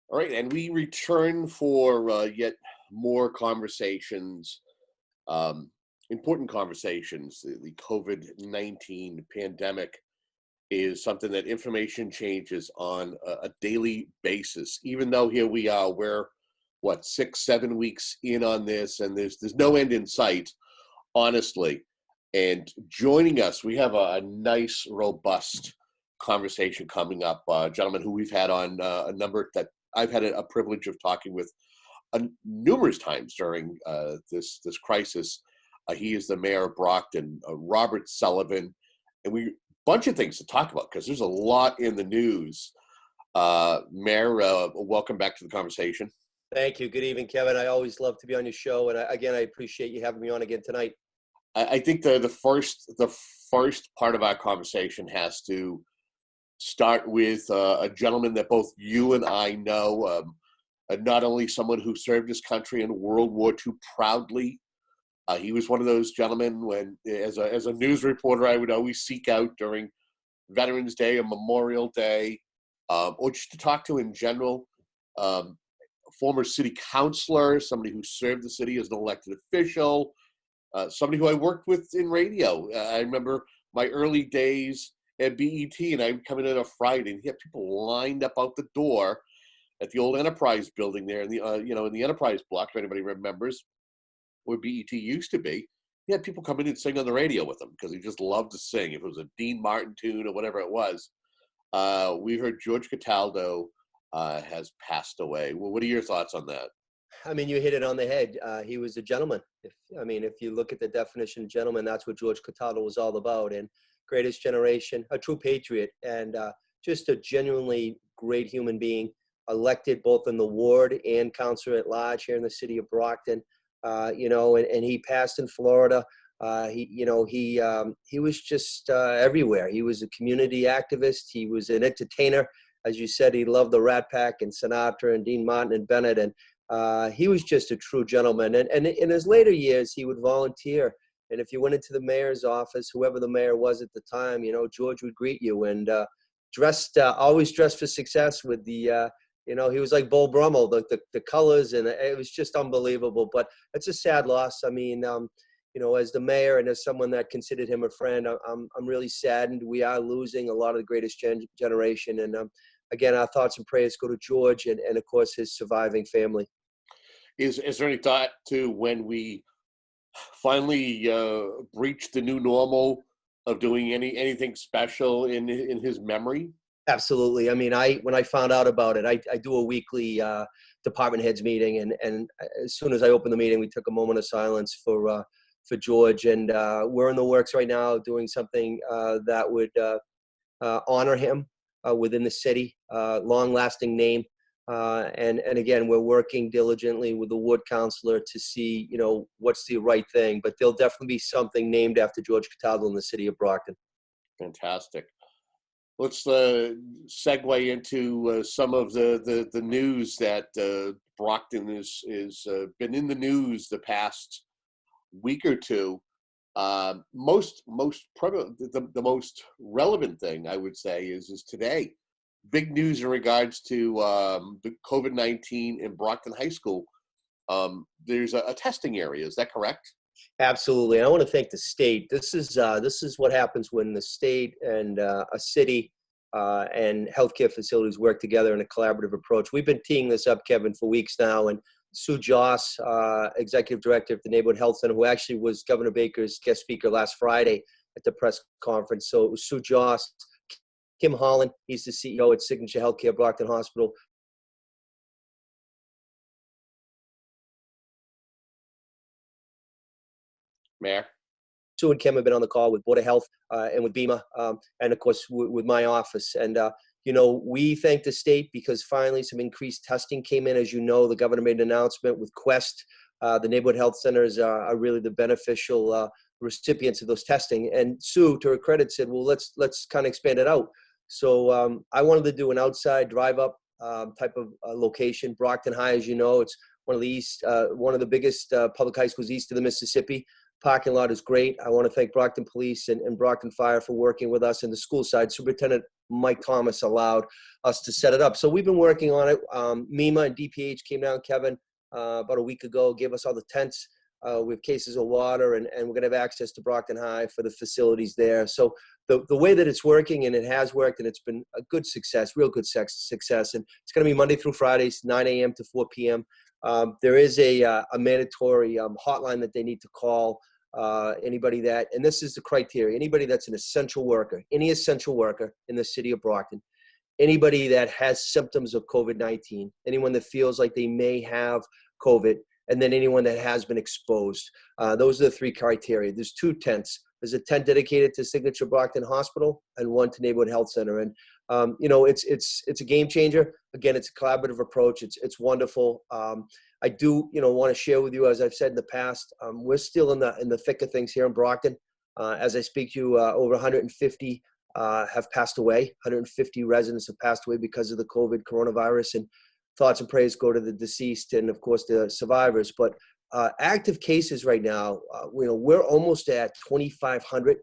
All right, and we return for yet more conversations, um, important conversations. The COVID-19 pandemic is something that information changes on a daily basis. Even though here we are, we're what 6, 7 weeks in on this, and there's no end in sight, honestly. And joining us, we have a nice, robust conversation coming up. A gentleman who we've had on a number that I've had a privilege of talking with numerous times during this crisis. He is the mayor of Brockton, Robert Sullivan, and we bunch of things to talk about because there's a lot in the news. Mayor, welcome back to the conversation. Thank you. Good evening, Kevin. I always love to be on your show, and again, I appreciate you having me on again tonight. I think the first part of our conversation has to start with a gentleman that both you and I know, not only someone who served his country in World War II proudly. He was one of those gentlemen when, as a news reporter, I would always seek out during Veterans Day or Memorial Day, or just to talk to in general. Former city councilor, somebody who served the city as an elected official, somebody who I worked with in radio. I remember my early days at BET, and I would come in on a Friday, and you had people lined up out the door at the old Enterprise building there in the in the Enterprise block, if anybody remembers where BET used to be. You had people come in and sing on the radio with them because he just loved to sing. If it was a Dean Martin tune or whatever it was. We heard George Cataldo has passed away. Well, what are your thoughts on that? I mean, you hit it on the head. He was a gentleman. If you look at the definition of gentleman, that's what George Cataldo was all about. And greatest generation, a true patriot, and just a genuinely great human being, elected both in the ward and councilor at large here in the city of Brockton. And he passed in Florida. He was just everywhere. He was a community activist. He was an entertainer. As you said, he loved the Rat Pack and Sinatra and Dean Martin and Bennett. And he was just a true gentleman. And in his later years, he would volunteer. And if you went into the mayor's office, whoever the mayor was at the time, George would greet you, and always dressed for success with the, he was like Beau Brummel, the colors, and it was just unbelievable. But it's a sad loss. I mean, as the mayor and as someone that considered him a friend, I'm really saddened. We are losing a lot of the greatest generation. And again, our thoughts and prayers go to George and of course, his surviving family. Is there any thought to when we finally breach the new normal of doing anything special in his memory? Absolutely. I mean, when I found out about it, I do a weekly department heads meeting, and as soon as I opened the meeting, we took a moment of silence for George, and we're in the works right now doing something that would honor him within the city, long-lasting name. And again, we're working diligently with the ward councilor to see, what's the right thing. But there'll definitely be something named after George Cataldo in the city of Brockton. Fantastic. Let's segue into some of the news that Brockton is been in the news the past week or two. The most relevant thing I would say is today. Big news in regards to the COVID-19 in Brockton High School. There's a testing area. Is that correct? Absolutely. I want to thank the state. This is what happens when the state and a city and healthcare facilities work together in a collaborative approach. We've been teeing this up, Kevin, for weeks now, and Sue Joss, executive director of the Neighborhood Health Center, who actually was Governor Baker's guest speaker last Friday at the press conference. So it was Sue Joss, Kim Holland, he's the CEO at Signature Healthcare Brockton Hospital. Mayor? Sue and Kim have been on the call with Board of Health and with BEMA, and of course with my office. And we thank the state because finally some increased testing came in. As you know, the governor made an announcement with Quest. The neighborhood health centers are really the beneficial recipients of those testing. And Sue, to her credit, said, well, let's kind of expand it out. So I wanted to do an outside drive-up type of location. Brockton High, as you know, it's one of the biggest public high schools east of the Mississippi. parking lot is great. I want to thank Brockton Police and Brockton Fire for working with us, and the school side. Superintendent Mike Thomas allowed us to set it up. So we've been working on it. MEMA and DPH came down, Kevin, about a week ago, gave us all the tents with cases of water, and we're going to have access to Brockton High for the facilities there. So the way that it's working, and it has worked, and it's been a good success, real good success. And it's going to be Monday through Fridays, 9 a.m. to 4 p.m. There is a mandatory hotline that they need to call. Anybody that, and this is the criteria, anybody that's an essential worker, any essential worker in the city of Brockton, anybody that has symptoms of COVID-19, anyone that feels like they may have COVID, and then anyone that has been exposed. Those are the three criteria. There's 2 tents. There's a tent dedicated to Signature Brockton Hospital and one to Neighborhood Health Center. And, it's a game changer. Again, it's a collaborative approach. It's wonderful. I do, want to share with you, as I've said in the past, we're still in the thick of things here in Brockton. As I speak to you, over 150 have passed away. 150 residents have passed away because of the coronavirus, and thoughts and prayers go to the deceased and, of course, the survivors. But active cases right now, we're almost at 2,500,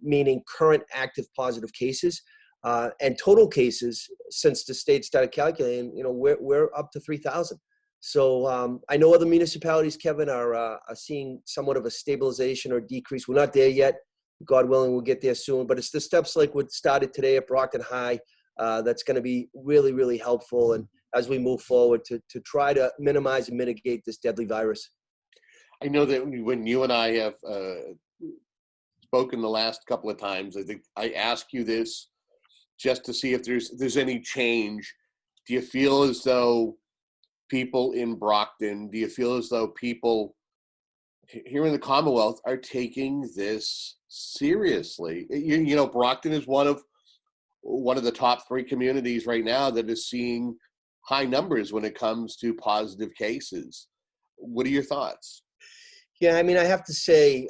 meaning current active positive cases. And total cases, since the state started calculating, we're up to 3,000. So I know other municipalities, Kevin, are seeing somewhat of a stabilization or decrease. We're not there yet. God willing, we'll get there soon. But it's the steps like what started today at Brockton High that's going to be really, really helpful. And as we move forward to try to minimize and mitigate this deadly virus. I know that when you and I have spoken the last couple of times, I think I ask you this just to see if there's any change. Do you feel as though people in Brockton, do you feel as though people here in the Commonwealth are taking this seriously? Brockton is one of the top 3 communities right now that is seeing high numbers when it comes to positive cases. What are your thoughts? Yeah, I mean, I have to say,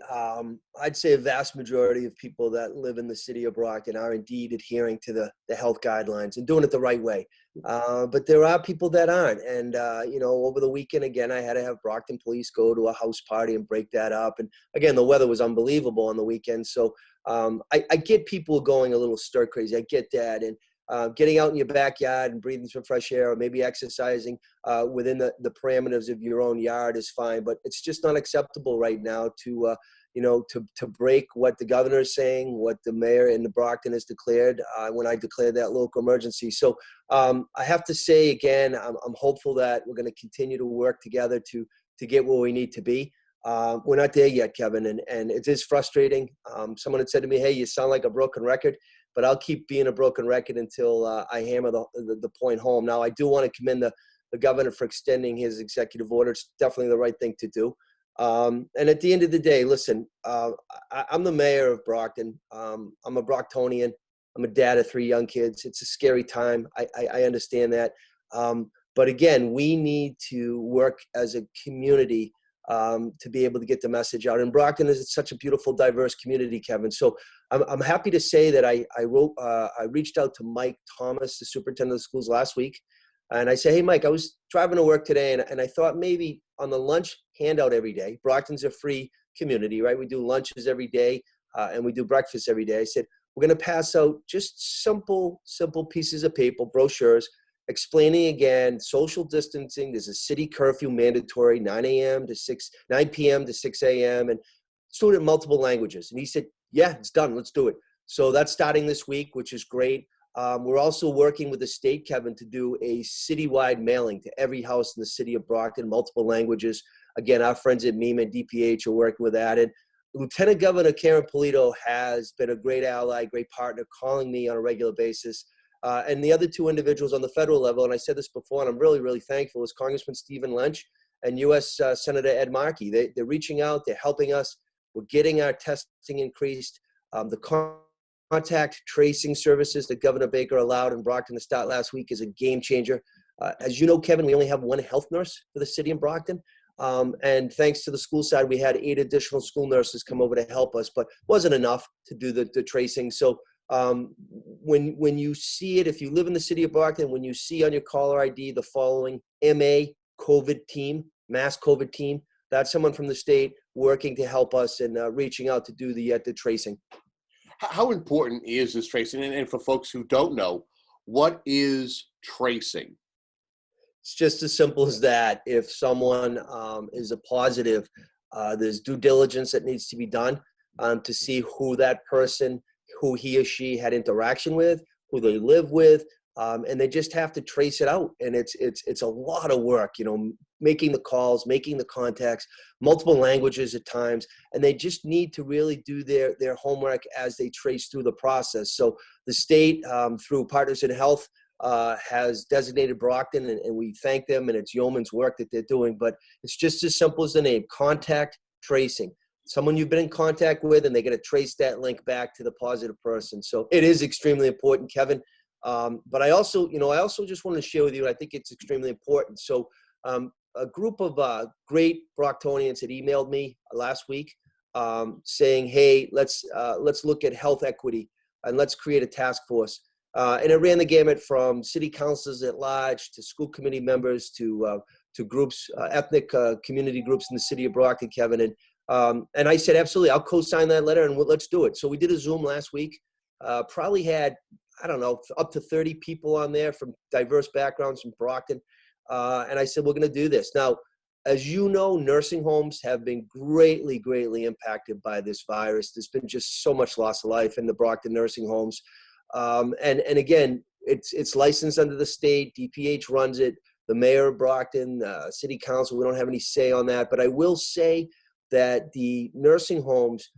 I'd say a vast majority of people that live in the city of Brockton are indeed adhering to the health guidelines and doing it the right way. But there are people that aren't. And, over the weekend, again, I had to have Brockton Police go to a house party and break that up. And again, the weather was unbelievable on the weekend. So I get people going a little stir crazy. I get that. And getting out in your backyard and breathing some fresh air, or maybe exercising within the parameters of your own yard is fine. But it's just not acceptable right now to break what the governor is saying, what the mayor in the Brockton has declared when I declared that local emergency. So I have to say, again, I'm hopeful that we're going to continue to work together to get where we need to be. We're not there yet, Kevin, and it is frustrating. Someone had said to me, "Hey, you sound like a broken record." But I'll keep being a broken record until I hammer the point home. Now, I do want to commend the governor for extending his executive order. It's definitely the right thing to do. And at the end of the day, listen, I'm the mayor of Brockton. I'm a Brocktonian. I'm a dad of 3 young kids. It's a scary time. I understand that. But again, we need to work as a community to be able to get the message out. And Brockton is such a beautiful, diverse community, Kevin. So I'm happy to say that I reached out to Mike Thomas, the superintendent of the schools, last week. And I said, "Hey, Mike, I was driving to work today, and I thought maybe on the lunch handout every day, Brockton's a free community, right? We do lunches every day, and we do breakfast every day. I said, we're going to pass out just simple pieces of paper, brochures, explaining again social distancing. There's a city curfew mandatory, 9 p.m. to 6 a.m. and let's do it in multiple languages." And he said, "Yeah, it's done. Let's do it." So that's starting this week, which is great. We're also working with the state, Kevin, to do a citywide mailing to every house in the city of Brockton, multiple languages. Again, our friends at MEMA and DPH are working with that. And Lieutenant Governor Karen Polito has been a great ally, great partner, calling me on a regular basis. And the other 2 individuals on the federal level, and I said this before, and I'm really, really thankful, is Congressman Stephen Lynch and U.S. Senator Ed Markey. They're reaching out. They're helping us. We're getting our testing increased. The contact tracing services that Governor Baker allowed in Brockton to start last week is a game changer. As you know, Kevin, we only have 1 health nurse for the city of Brockton. And thanks to the school side, we had 8 additional school nurses come over to help us, but wasn't enough to do the tracing. So when you see it, if you live in the city of Brockton, when you see on your caller ID the following MA COVID team, mass COVID team, that's someone from the state working to help us and reaching out to do the tracing. How important is this tracing? And for folks who don't know, what is tracing? It's just as simple as that. If someone is a positive, there's due diligence that needs to be done to see who that person, who he or she had interaction with, who they live with, and they just have to trace it out. And it's a lot of work, making the calls, making the contacts, multiple languages at times, and they just need to really do their homework as they trace through the process. So the state, through Partners in Health, has designated Brockton, and we thank them, and it's yeoman's work that they're doing. But it's just as simple as the name: contact tracing. Someone you've been in contact with, and they're going to trace that link back to the positive person. So it is extremely important, Kevin. But I also just want to share with you, I think it's extremely important. So a group of great Brocktonians had emailed me last week saying, hey, let's look at health equity and let's create a task force. And it ran the gamut from city councilors at large to school committee members to groups, ethnic community groups in the city of Brockton, Kevin. And I said, absolutely, I'll co-sign that letter and let's do it. So we did a Zoom last week, probably had, I don't know, up to 30 people on there from diverse backgrounds from Brockton. And I said, we're going to do this. Now, as you know, nursing homes have been greatly, greatly impacted by this virus. There's been just so much loss of life in the Brockton nursing homes. And again, it's licensed under the state. DPH runs it. The mayor of Brockton, city council, we don't have any say on that. But I will say that the nursing homes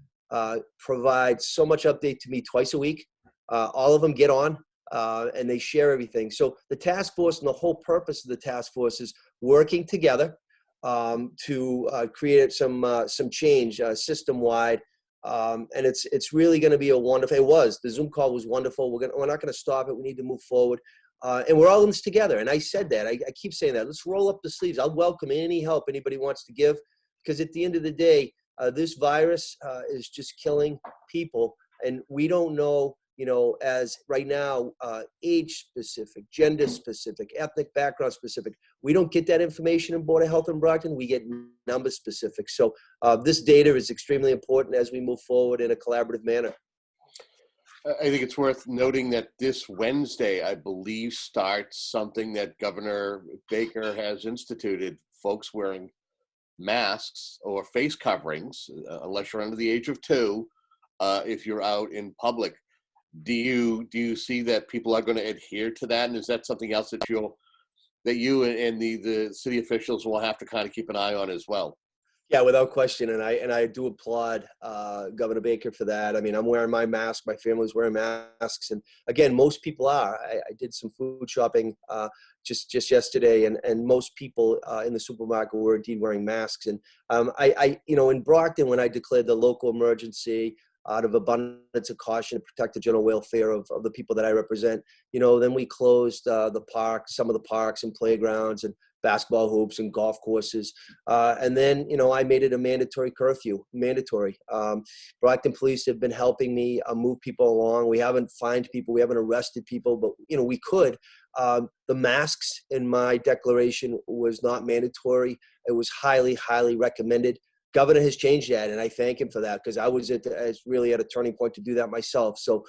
provide so much update to me twice a week. All of them get on and they share everything. So the task force, and the whole purpose of the task force is working together to create some change system-wide. And it's really going to be the Zoom call was wonderful. We're not going to stop it. We need to move forward. And we're all in this together. And I said that. I keep saying that. Let's roll up the sleeves. I'll welcome any help anybody wants to give, because at the end of the day, this virus is just killing people. And we don't know, as right now, age specific, gender specific, ethnic background specific. We don't get that information in Board of Health in Brockton. We get number specific. So this data is extremely important as we move forward in a collaborative manner. I think it's worth noting that this Wednesday, I believe, starts something that Governor Baker has instituted: folks wearing masks or face coverings, unless you're under the age of 2, if you're out in public. Do you see that people are going to adhere to that? And is that something else that you and the city officials will have to kind of keep an eye on as well? Yeah, without question. And I do applaud Governor Baker for that. I mean, I'm wearing my mask. My family's wearing masks. And again, most people are. I did some food shopping just yesterday, and most people in the supermarket were indeed wearing masks. And in Brockton, when I declared the local emergency out of abundance of caution to protect the general welfare of the people that I represent, then we closed the parks, some of the parks and playgrounds and basketball hoops and golf courses. And then, I made it a mandatory curfew, Brockton police have been helping me move people along. We haven't fined people. We haven't arrested people, but, we could. The masks in my declaration was not mandatory. It was highly, highly recommended. Governor has changed that, and I thank him for that, because I was really at a turning point to do that myself. So,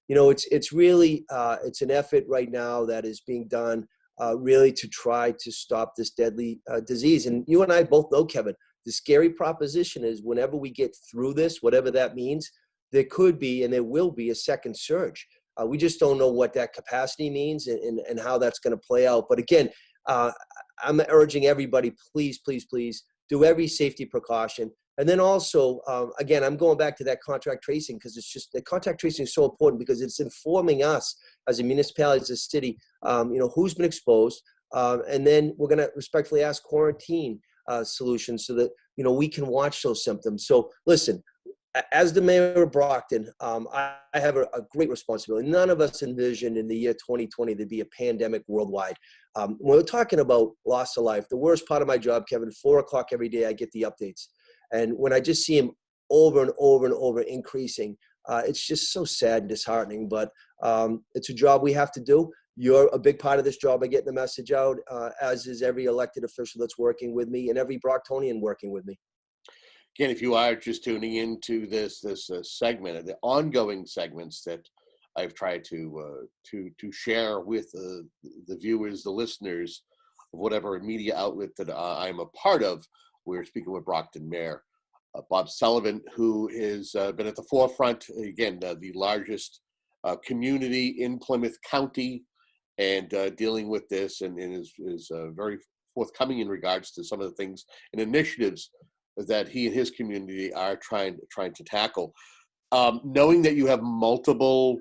it's really it's an effort right now that is being done really to try to stop this deadly disease. And you and I both know, Kevin, the scary proposition is whenever we get through this, whatever that means, there could be and there will be a second surge. We just don't know what that capacity means and how that's going to play out. But again, I'm urging everybody, please, please, please, do every safety precaution. And then also, again, I'm going back to that contact tracing, because it's just the contact tracing is so important, because it's informing us as a municipality, as a city, who's been exposed. And then we're going to respectfully ask quarantine solutions so that, we can watch those symptoms. So listen, as the mayor of Brockton, I have a great responsibility. None of us envisioned in the year 2020 there'd be a pandemic worldwide. When we're talking about loss of life, the worst part of my job, Kevin, 4:00 every day, I get the updates. And when I just see them over and over and over increasing, it's just so sad and disheartening. But it's a job we have to do. You're a big part of this job by getting the message out, as is every elected official that's working with me and every Brocktonian working with me. Again, if you are just tuning into this segment, the ongoing segments that I've tried to share with the viewers, the listeners of whatever media outlet that I'm a part of, we're speaking with Brockton Mayor Bob Sullivan, who has been at the forefront, again, the largest community in Plymouth County, and dealing with this, and is very forthcoming in regards to some of the things and initiatives that he and his community are trying to tackle. Knowing that you have multiple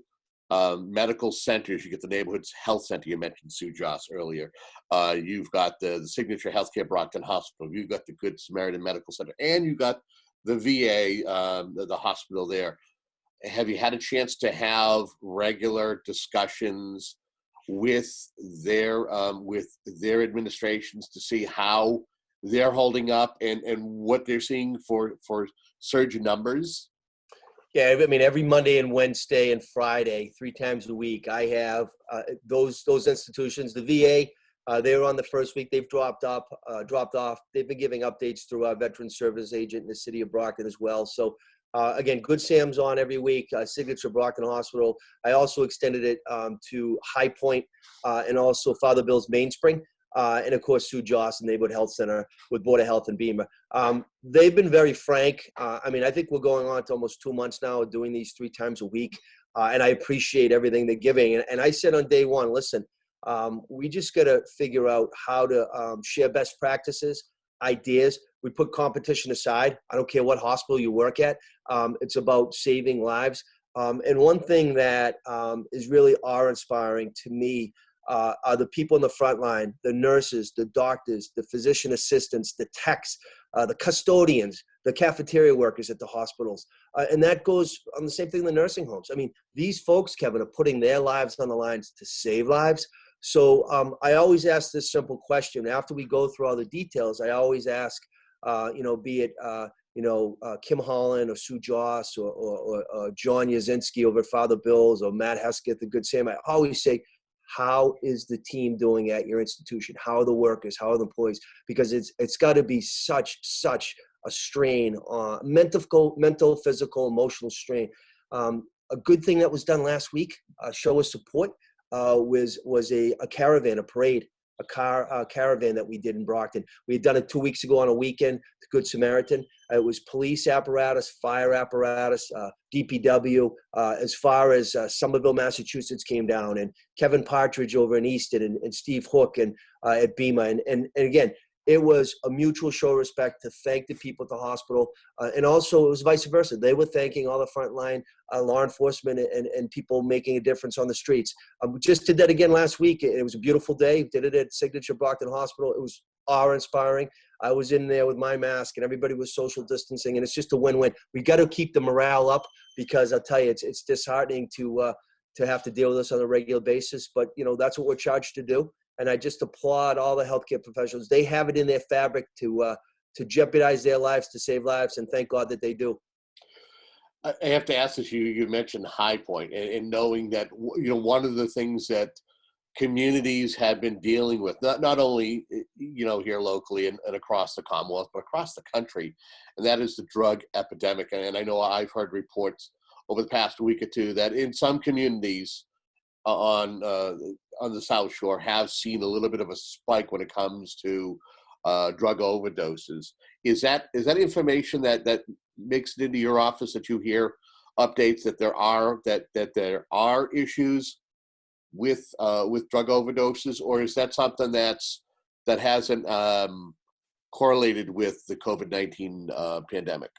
medical centers, you get the neighborhood's health center. You mentioned Sue Joss earlier. You've got the Signature Healthcare Brockton Hospital. You've got the Good Samaritan Medical Center, and you've got the VA, the hospital there. Have you had a chance to have regular discussions with their administrations to see how they're holding up and what they're seeing for surge numbers? Yeah, I mean, every Monday and Wednesday and Friday, 3 times a week, I have those institutions. The VA, they were on the first week. They've dropped off. They've been giving updates through our veteran service agent in the city of Brockton as well. So again, Good Sam's on every week. Signature Brockton Hospital. I also extended it to High Point and also Father Bill's Mainspring. And of course, Sue Joss and Neighborhood Health Center with Board of Health and Beamer. They've been very frank. I mean, I think we're going on to almost 2 months now of doing these 3 times a week. And I appreciate everything they're giving. And I said on day one, listen, we just got to figure out how to share best practices, ideas. We put competition aside. I don't care what hospital you work at. It's about saving lives. And one thing that is really awe-inspiring to me are the people in the front line, the nurses, the doctors, the physician assistants, the techs, the custodians, the cafeteria workers at the hospitals. And that goes on the same thing in the nursing homes. I mean, these folks, Kevin, are putting their lives on the lines to save lives. So I always ask this simple question. After we go through all the details, I always ask, be it, Kim Holland or Sue Joss or John Yazinski over at Father Bill's or Matt Hesketh, the Good Sam, I always say, how is the team doing at your institution? How are the workers? How are the employees? Because it's got to be such a strain, mental, physical, emotional strain. A good thing that was done last week, show of support, was a caravan, a parade, a caravan that we did in Brockton. We had done it 2 weeks ago on a weekend, the Good Samaritan. It was police apparatus, fire apparatus, DPW, as far as Somerville, Massachusetts came down, and Kevin Partridge over in Easton, and Steve Hook and at BEMA. And again, it was a mutual show of respect to thank the people at the hospital. And also it was vice versa. They were thanking all the frontline law enforcement and people making a difference on the streets. We just did that again last week. It was a beautiful day. Did it at Signature Brockton Hospital. It was awe-inspiring. I was in there with my mask and everybody was social distancing, and it's just a win-win. We got to keep the morale up, because I'll tell you, it's disheartening to have to deal with this on a regular basis. But, that's what we're charged to do. And I just applaud all the healthcare professionals. They have it in their fabric to jeopardize their lives, to save lives, and thank God that they do. I have to ask this. You mentioned High Point, and knowing that, one of the things that communities have been dealing with, not only here locally and across the Commonwealth, but across the country, and that is the drug epidemic. And I know I've heard reports over the past week or two that in some communities on the South Shore have seen a little bit of a spike when it comes to drug overdoses. Is that information that makes it into your office, that you hear updates that there are issues with drug overdoses, or is that something that hasn't correlated with the COVID-19 pandemic?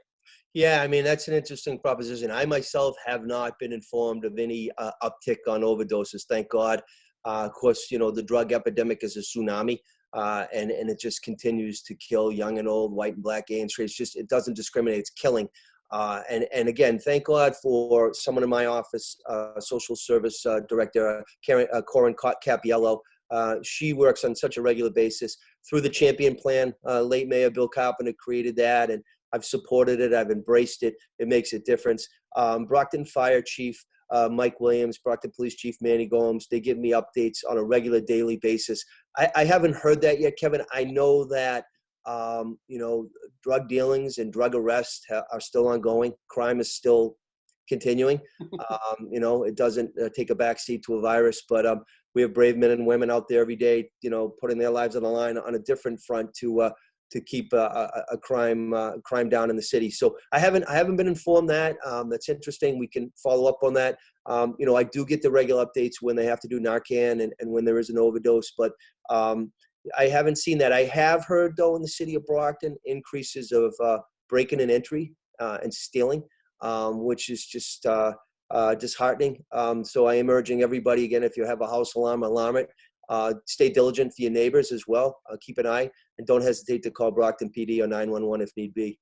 Yeah, I mean, that's an interesting proposition. I myself have not been informed of any uptick on overdoses, thank God. Of course, the drug epidemic is a tsunami, and it just continues to kill young and old, white and black, gay and straight. It doesn't discriminate, it's killing. And again, thank God for someone in my office, social service director, Corin Capiello. She works on such a regular basis through the Champion Plan. Late Mayor Bill Carpenter created that, and I've supported it. I've embraced it. It makes a difference. Brockton Fire Chief Mike Williams, Brockton Police Chief Manny Gomes, they give me updates on a regular daily basis. I haven't heard that yet, Kevin. I know that You know, drug dealings and drug arrests are still ongoing. Crime is still continuing. You know, it doesn't take a backseat to a virus, but we have brave men and women out there every day, you know, putting their lives on the line on a different front to keep a crime down in the city. So I haven't been informed that. That's interesting. We can follow up on that. You know, I do get the regular updates when they have to do Narcan and when there is an overdose, but I haven't seen that. I have heard, though, in the city of Brockton, increases of breaking and entry and stealing, which is just disheartening. So I am urging everybody, again, if you have a house alarm, alarm it. Stay diligent for your neighbors as well. Keep an eye, and don't hesitate to call Brockton PD or 911 if need be.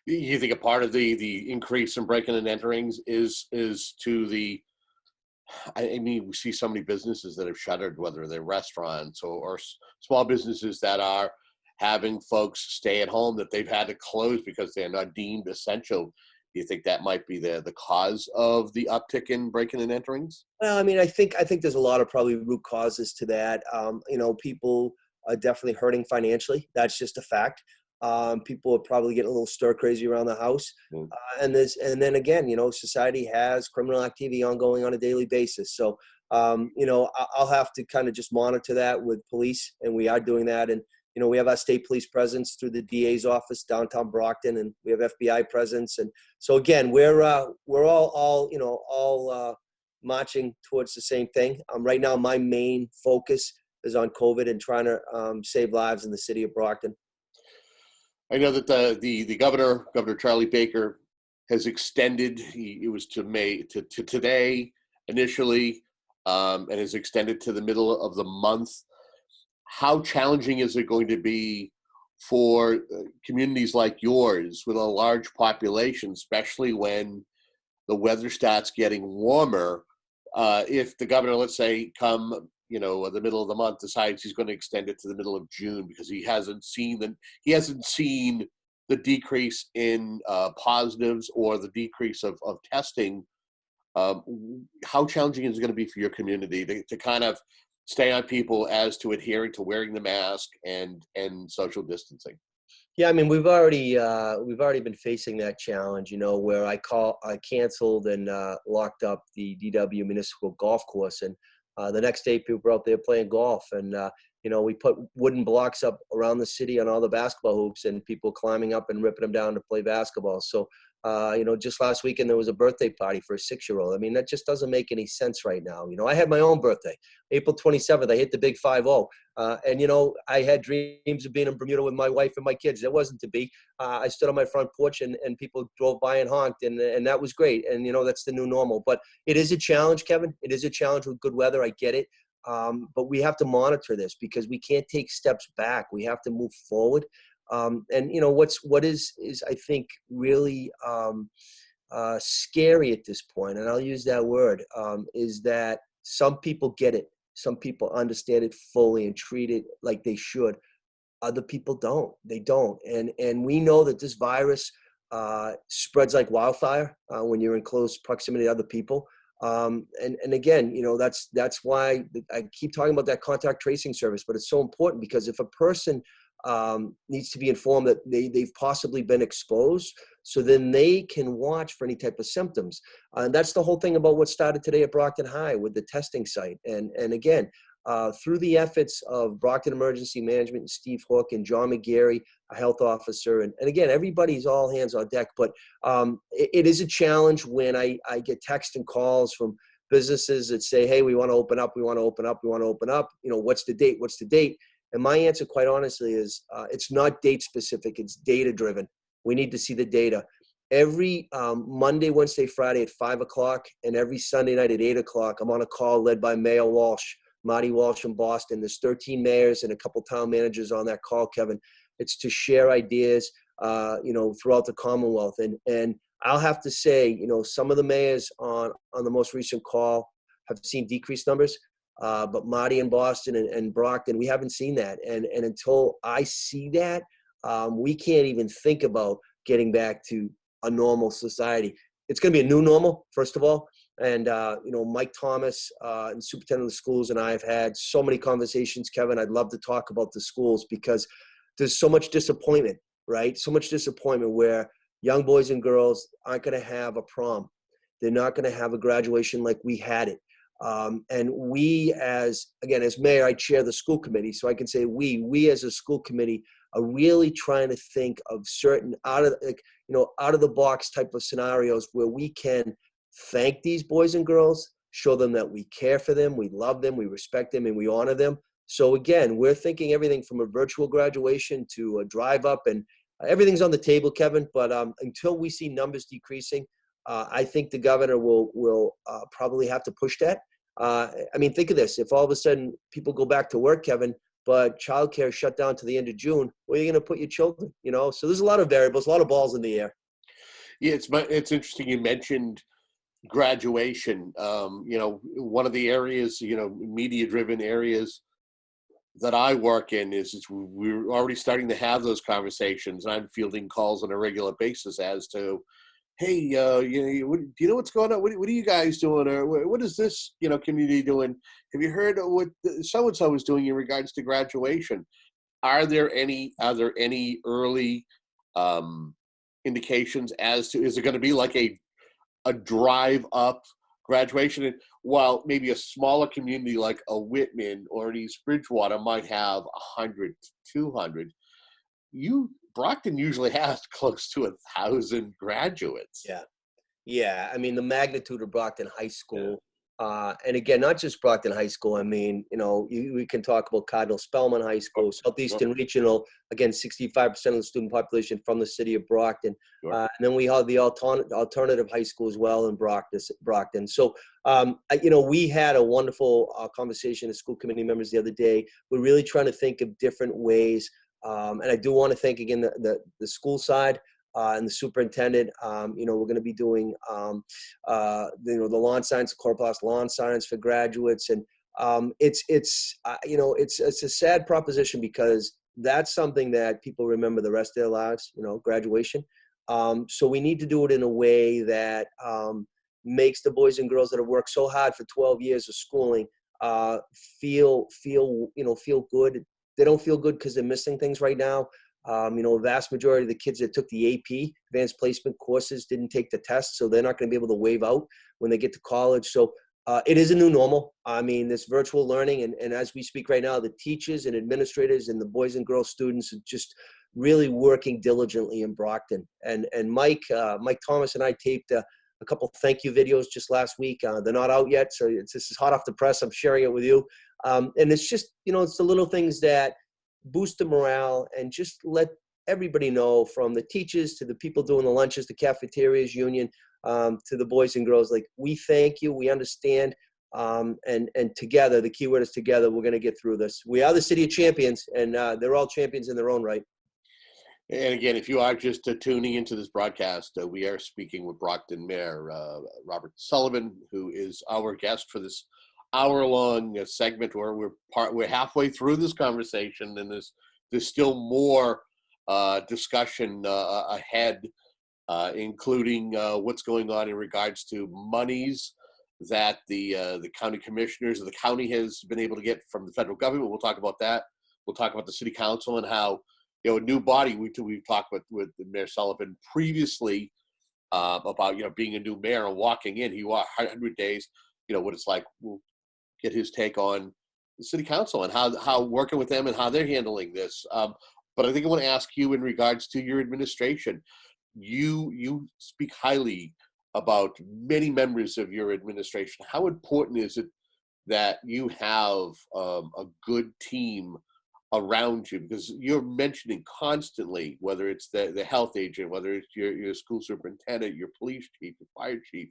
You think a part of the increase in breaking and enterings is to the, I mean, we see so many businesses that have shuttered, whether they're restaurants or small businesses that are having folks stay at home that they've had to close because they're not deemed essential. Do you think that might be the cause of the uptick in breaking and enterings? Well, I mean, I think there's a lot of probably root causes to that. You know, people are definitely hurting financially. That's just a fact. People are probably getting a little stir crazy around the house. And then again, you know, society has criminal activity ongoing on a daily basis. So, you know, I'll have to kind of just monitor that with police, and we are doing that. And, you know, we have our state police presence through the DA's office downtown Brockton, and we have FBI presence. And so again, we're all you know, all marching towards the same thing. Right now, my main focus is on COVID and trying to save lives in the city of Brockton. I know that the Governor Charlie Baker has extended. It was to today initially, and has extended to the middle of the month. How challenging is it going to be for communities like yours with a large population, especially when the weather starts getting warmer? If the governor, let's say, come the middle of the month, decides he's going to extend it to the middle of June because he hasn't seen the decrease in positives or the decrease of testing. How challenging is it going to be for your community to kind of stay on people as to adhering to wearing the mask and social distancing? Yeah, I mean, we've already been facing that challenge, you know, where I canceled and locked up the DW Municipal Golf Course, and the next day people were out there playing golf, and you know, we put wooden blocks up around the city on all the basketball hoops, and people climbing up and ripping them down to play basketball. So, you know, just last weekend there was a birthday party for a 6-year-old. I mean, that just doesn't make any sense right now. You know, I had my own birthday, April 27th. I hit the big 5-0. And, you know, I had dreams of being in Bermuda with my wife and my kids. It wasn't to be. I stood on my front porch and people drove by and honked, and that was great. And, you know, that's the new normal. But it is a challenge, Kevin. It is a challenge with good weather. I get it. But we have to monitor this because we can't take steps back. We have to move forward. And, you know, what is I think really scary at this point, and I'll use that word, is that some people get it. Some people understand it fully and treat it like they should. Other people don't. They don't. And we know that this virus spreads like wildfire when you're in close proximity to other people. And again, you know, that's why I keep talking about that contact tracing service, but it's so important because if a person needs to be informed that they've possibly been exposed, so then they can watch for any type of symptoms. And that's the whole thing about what started today at Brockton High with the testing site. And again, through the efforts of Brockton Emergency Management and Steve Hook and John McGarry, a health officer, and again, everybody's all hands on deck. But it is a challenge when I get text and calls from businesses that say, hey, we want to open up, we want to open up, we want to open up. You know, what's the date? What's the date? And my answer, quite honestly, is it's not date specific. It's data driven. We need to see the data. Every Monday, Wednesday, Friday at 5 o'clock, and every Sunday night at 8 o'clock, I'm on a call led by Mayor Walsh, Marty Walsh from Boston. There's 13 mayors and a couple town managers on that call, Kevin. It's to share ideas, you know, throughout the Commonwealth. And I'll have to say, you know, some of the mayors on the most recent call have seen decreased numbers. But Marty in Boston and Brockton, we haven't seen that. And until I see that, we can't even think about getting back to a normal society. It's going to be a new normal, first of all. And, you know, Mike Thomas and superintendent of the schools and I have had so many conversations, Kevin. I'd love to talk about the schools because there's so much disappointment, right? So much disappointment where young boys and girls aren't going to have a prom. They're not going to have a graduation like we had it. And we, as mayor, I chair the school committee, so I can say we as a school committee are really trying to think of certain out of the box type of scenarios where we can thank these boys and girls, show them that we care for them, we love them, we respect them, and we honor them. So again, we're thinking everything from a virtual graduation to a drive up, and everything's on the table, Kevin. But until we see numbers decreasing, I think the governor will probably have to push that. I mean, think of this. If all of a sudden people go back to work, Kevin, but childcare shut down to the end of June, where are you going to put your children? So there's a lot of variables, a lot of balls in the air. Yeah, it's interesting you mentioned graduation. One of the areas, media-driven areas that I work in is we're already starting to have those conversations. I'm fielding calls on a regular basis as to, hey, do you know what's going on? What are you guys doing? Or what is this, community doing? Have you heard what so-and-so is doing in regards to graduation? Are there any early indications as to, is it going to be like a drive up graduation? And while maybe a smaller community like a Whitman or an East Bridgewater might have 100 to 200, Brockton usually has close to 1,000 graduates. Yeah. I mean, the magnitude of Brockton High School, and again, not just Brockton High School. I mean, we can talk about Cardinal Spellman High School, Southeastern Regional, again, 65% of the student population from the city of Brockton. And then we have the alternative high school as well in Brockton. So, we had a wonderful conversation as school committee members the other day. We're really trying to think of different ways. And I do want to thank again the school side and the superintendent. We're going to be doing the lawn signs, the chloroplast lawn signs for graduates, and it's a sad proposition because that's something that people remember the rest of their lives. Graduation. So we need to do it in a way that makes the boys and girls that have worked so hard for 12 years of schooling feel good. They don't feel good because they're missing things right now. A vast majority of the kids that took the AP, advanced placement courses, didn't take the test, so they're not going to be able to waive out when they get to college. So it is a new normal. I mean, this virtual learning, and as we speak right now, the teachers and administrators and the boys and girls students are just really working diligently in Brockton. And Mike Thomas and I taped a couple thank you videos just last week. They're not out yet, so this is hot off the press. I'm sharing it with you. And it's just, it's the little things that boost the morale and just let everybody know, from the teachers to the people doing the lunches, the cafeterias union, to the boys and girls, like, we thank you, we understand, and together, the key word is together, we're going to get through this. We are the city of champions, and they're all champions in their own right. And again, if you are just tuning into this broadcast, we are speaking with Brockton Mayor Robert Sullivan, who is our guest for this hour-long segment where we're halfway through this conversation, and there's still more discussion ahead, including what's going on in regards to monies that the county commissioners of the county has been able to get from the federal government. We'll talk about that. We'll talk about the city council and how a new body. We've talked with Mayor Sullivan previously about being a new mayor and walking in. He walked 100 days. What it's like. We'll get his take on the city council and how working with them and how they're handling this. But I think I want to ask you in regards to your administration. You speak highly about many members of your administration. How important is it that you have a good team around you? Because you're mentioning constantly, whether it's the health agent, whether it's your school superintendent, your police chief, your fire chief,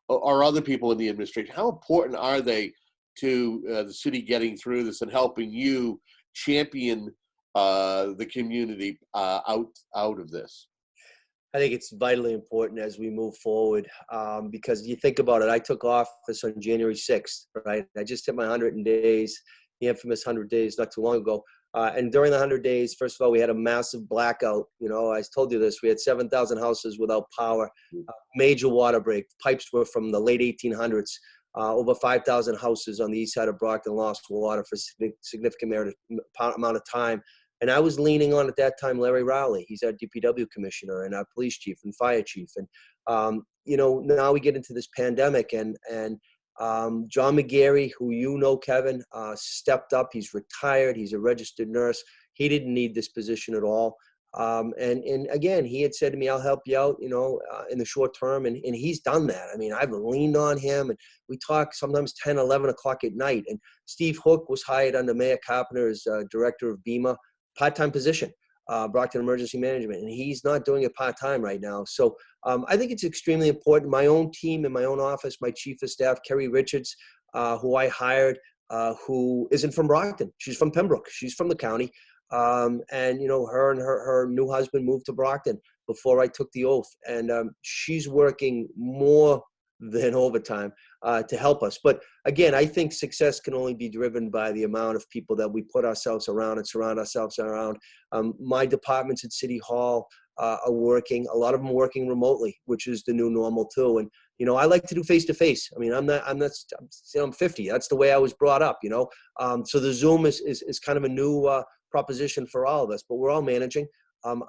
or other people in the administration. How important are they to the city getting through this and helping you champion the community out of this? I think it's vitally important as we move forward, because you think about it. I took office on January 6th, right? I just hit my 100 days, the infamous 100 days not too long ago. And during the 100 days, first of all, we had a massive blackout. I told you this. We had 7,000 houses without power, major water break. Pipes were from the late 1800s. Over 5,000 houses on the east side of Brockton lost water for a significant amount of time. And I was leaning on, at that time, Larry Rowley. He's our DPW commissioner and our police chief and fire chief. And, now we get into this pandemic, and John McGarry, who you know, Kevin, stepped up. He's retired. He's a registered nurse. He didn't need this position at all. And again, he had said to me, I'll help you out, in the short term. And he's done that. I mean, I've leaned on him, and we talk sometimes 10, 11 o'clock at night. And Steve Hook was hired under Mayor Carpenter as director of BEMA, part-time position, Brockton Emergency Management. And he's not doing it part-time right now. So I think it's extremely important. My own team in my own office, my chief of staff, Kerry Richards, who I hired, who isn't from Brockton. She's from Pembroke. She's from the county. And her and her new husband moved to Brockton before I took the oath. And she's working more than overtime to help us. But again, I think success can only be driven by the amount of people that we put ourselves around and surround ourselves around. My departments at City Hall are working. A lot of them working remotely, which is the new normal too. And I like to do face-to-face. I mean, I'm 50. That's the way I was brought up, So the Zoom is kind of a new proposition for all of us, but we're all managing.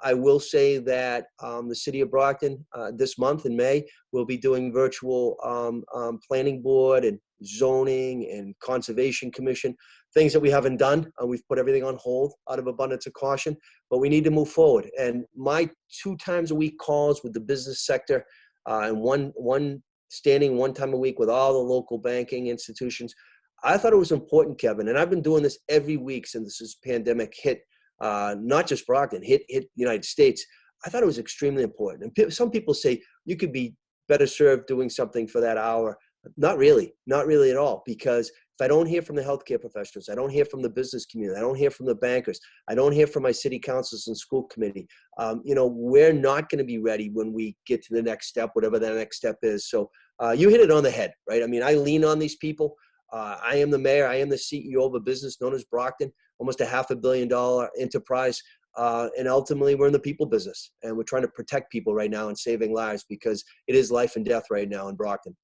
I will say that the city of Brockton this month in May will be doing virtual planning board and zoning and conservation commission, things that we haven't done. We've put everything on hold out of abundance of caution, but we need to move forward. And my 2 times a week calls with the business sector and one time a week with all the local banking institutions, I thought it was important, Kevin, and I've been doing this every week since this pandemic hit, not just Brockton, hit the United States. I thought it was extremely important. And some people say you could be better served doing something for that hour. Not really at all, because if I don't hear from the healthcare professionals, I don't hear from the business community, I don't hear from the bankers, I don't hear from my city councils and school committee, we're not going to be ready when we get to the next step, whatever that next step is. So you hit it on the head, right? I mean, I lean on these people. I am the mayor. I am the CEO of a business known as Brockton, almost a $500 million enterprise. And ultimately, we're in the people business. And we're trying to protect people right now and saving lives, because it is life and death right now in Brockton.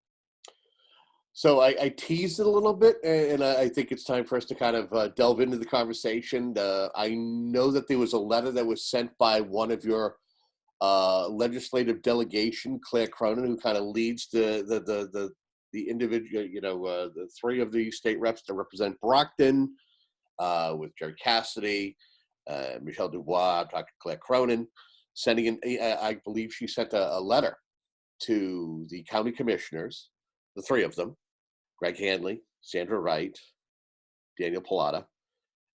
So I teased it a little bit, and I think it's time for us to kind of delve into the conversation. I know that there was a letter that was sent by one of your legislative delegation, Claire Cronin, who kind of leads the individual, the 3 of the state reps that represent Brockton, with Jerry Cassidy, Michelle Dubois, Dr. Claire Cronin, sending in, I believe she sent a letter to the county commissioners, the 3 of them, Greg Hanley, Sandra Wright, Daniel Pilata,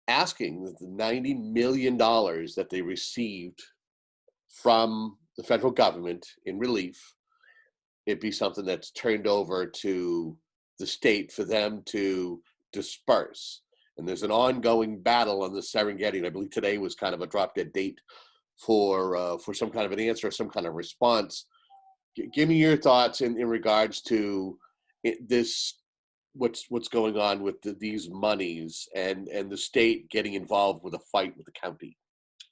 asking that the $90 million that they received from the federal government in relief, it be something that's turned over to the state for them to disperse. And there's an ongoing battle on the Serengeti, and I believe today was kind of a drop-dead date for some kind of an answer, some kind of response. Give me your thoughts in regards to this, what's going on with these monies and the state getting involved with a fight with the county.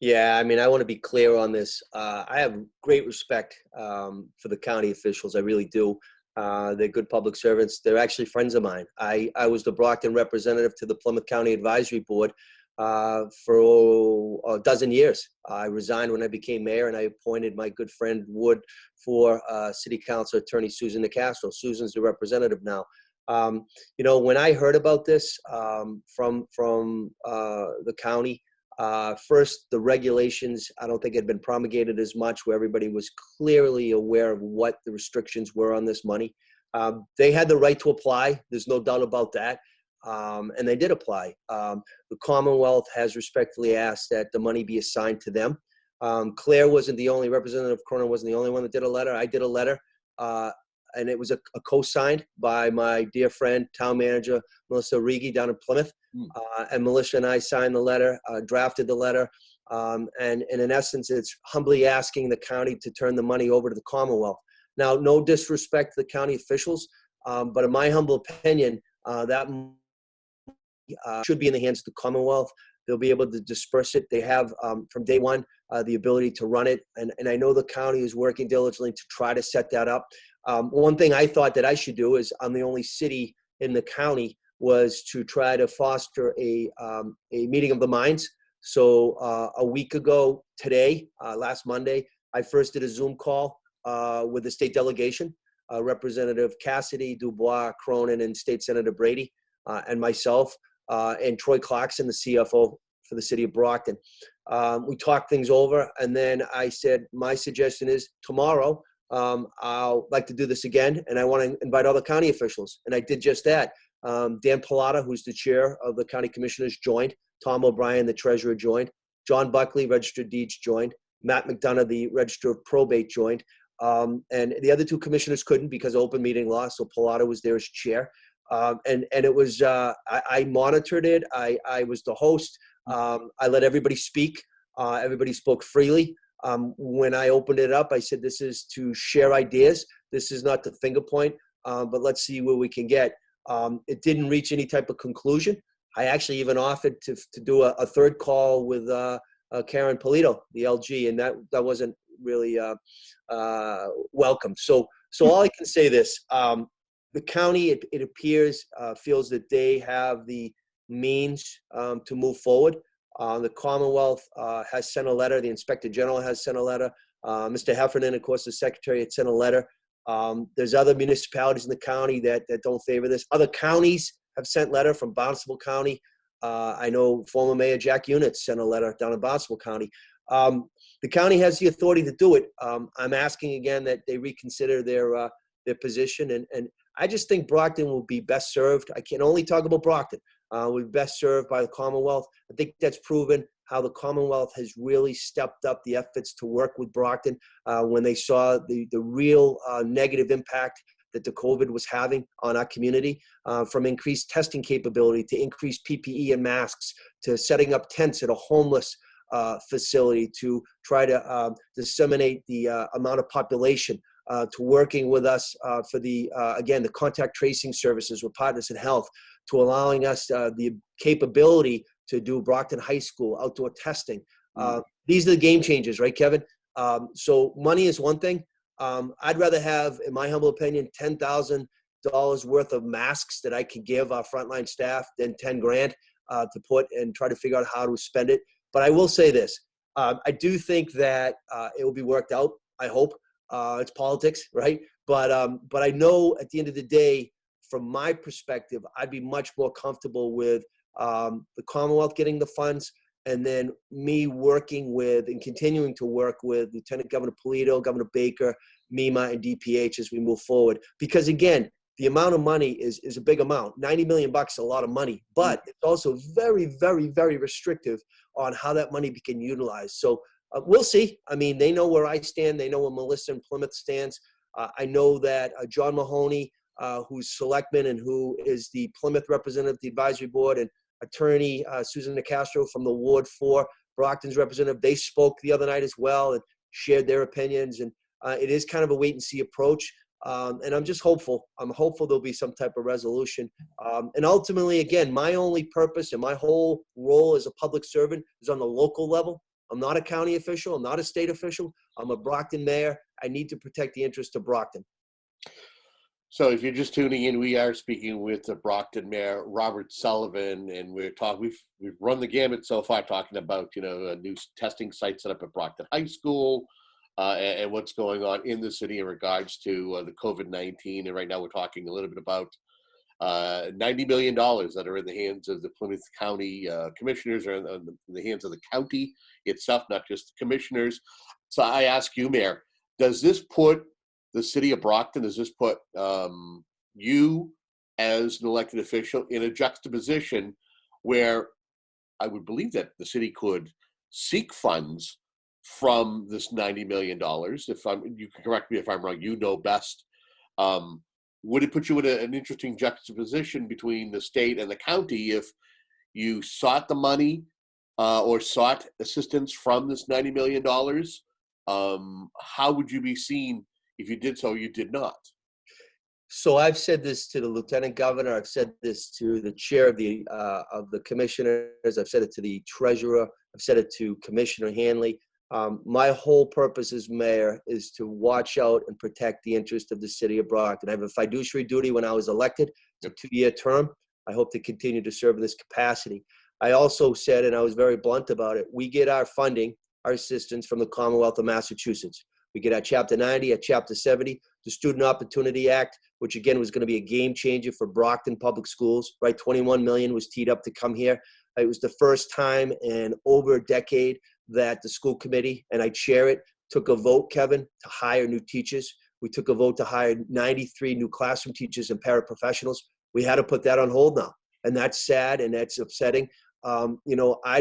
Yeah, I mean, I want to be clear on this. I have great respect for the county officials. I really do. They're good public servants. They're actually friends of mine. I was the Brockton representative to the Plymouth County Advisory Board for a dozen years. I resigned when I became mayor, and I appointed my good friend Wood for City Council Attorney Susan Nicastro. Susan's the representative now. When I heard about this from the county, first, the regulations, I don't think had been promulgated as much, where everybody was clearly aware of what the restrictions were on this money. They had the right to apply. There's no doubt about that. And they did apply. The Commonwealth has respectfully asked that the money be assigned to them. Claire wasn't the only, Representative Cronin wasn't the only one that did a letter. I did a letter, and it was a co-signed by my dear friend, town manager, Melissa Rigi down in Plymouth. And Melissa and I signed the letter, drafted the letter. And in essence, it's humbly asking the county to turn the money over to the Commonwealth. Now, no disrespect to the county officials, but in my humble opinion, that should be in the hands of the Commonwealth. They'll be able to disperse it. They have, from day one, the ability to run it. And I know the county is working diligently to try to set that up. One thing I thought that I should do, is I'm the only city in the county, was to try to foster a meeting of the minds So a week ago today, last Monday, I first did a Zoom call with the state delegation, Representative Cassidy, Dubois, Cronin, and State Senator Brady, and myself, and Troy Clarkson, the CFO for the city of Brockton. We talked things over, and then I said, my suggestion is tomorrow, I'll like to do this again, and I want to invite other county officials. And I did just that. Dan Pilata, who's the chair of the county commissioners, joined. Tom O'Brien, the treasurer, joined. John Buckley, Register of Deeds, joined. Matt McDonough, the Register of Probate, joined. And the other two commissioners couldn't because of open meeting law, so Pilata was there as chair. And it was, I monitored it. I was the host. I let everybody speak. Everybody spoke freely. When I opened it up, I said, this is to share ideas. This is not to finger point, but let's see where we can get. It didn't reach any type of conclusion. I actually even offered to do a third call with Karen Polito, the LG, and that wasn't really welcome. So all I can say this, the county, it appears, feels that they have the means to move forward. The Commonwealth has sent a letter. The Inspector General has sent a letter. Mr. Heffernan, of course, the Secretary, had sent a letter. There's other municipalities in the county that don't favor this. Other counties have sent letter from Barnstable County. I know former Mayor Jack Units sent a letter down in Barnstable County. The county has the authority to do it. I'm asking again that they reconsider their position. And I just think Brockton will be best served. I can only talk about Brockton. We're best served by the Commonwealth. I think that's proven how the Commonwealth has really stepped up the efforts to work with Brockton when they saw the real negative impact that the COVID was having on our community, from increased testing capability to increased PPE and masks to setting up tents at a homeless facility to try to disseminate the amount of population, to working with us for the, again, the contact tracing services with Partners in Health, to allowing us the capability to do Brockton High School outdoor testing. These are the game changers, right, Kevin? So money is one thing. I'd rather have, in my humble opinion, $10,000 worth of masks that I could give our frontline staff than 10 grand to put and try to figure out how to spend it. But I will say this. I do think that it will be worked out. I hope. It's politics, right? But I know at the end of the day, from my perspective, I'd be much more comfortable with the Commonwealth getting the funds, and then me working with and continuing to work with Lieutenant Governor Polito, Governor Baker, MEMA, and DPH as we move forward. Because again, the amount of money is a big amount. $90 million is a lot of money, but it's also very, very, very restrictive on how that money can be utilized. So we'll see. I mean, they know where I stand. They know where Melissa in Plymouth stands. I know that John Mahoney, who's selectman and who is the Plymouth representative of the advisory board, and attorney Susan Nicastro from the Ward 4, Brockton's representative, they spoke the other night as well and shared their opinions. And it is kind of a wait and see approach. And I'm just hopeful. I'm hopeful there'll be some type of resolution. And ultimately, again, my only purpose and my whole role as a public servant is on the local level. I'm not a county official. I'm not a state official. I'm a Brockton mayor. I need to protect the interest of Brockton. So if you're just tuning in, we are speaking with the Brockton Mayor Robert Sullivan, and we've run the gamut so far, talking about a new testing site set up at Brockton High School, and what's going on in the city in regards to the COVID-19. And right now we're talking a little bit about $90 million that are in the hands of the Plymouth County commissioners, or in the hands of the county itself, not just the commissioners. So I ask you, Mayor, does this put the city of Brockton, does this put you as an elected official in a juxtaposition where I would believe that the city could seek funds from this $90 million? You can correct me if I'm wrong, you know best. Would it put you in an interesting juxtaposition between the state and the county if you sought the money or sought assistance from this $90 million? How would you be seen if you did so, you did not? So I've said this to the lieutenant governor. I've said this to the chair of the commissioners. I've said it to the treasurer. I've said it to Commissioner Hanley. My whole purpose as mayor is to watch out and protect the interest of the city of Brockton. I have a fiduciary duty when I was elected. It's a 2-year term. I hope to continue to serve in this capacity. I also said, and I was very blunt about it, we get our funding, our assistance from the Commonwealth of Massachusetts. We get our Chapter 90, our Chapter 70, the Student Opportunity Act, which again was going to be a game changer for Brockton Public Schools, right? 21 million was teed up to come here. It was the first time in over a decade that the school committee, and I chair it, took a vote, Kevin, to hire new teachers. We took a vote to hire 93 new classroom teachers and paraprofessionals. We had to put that on hold now. And that's sad and that's upsetting. I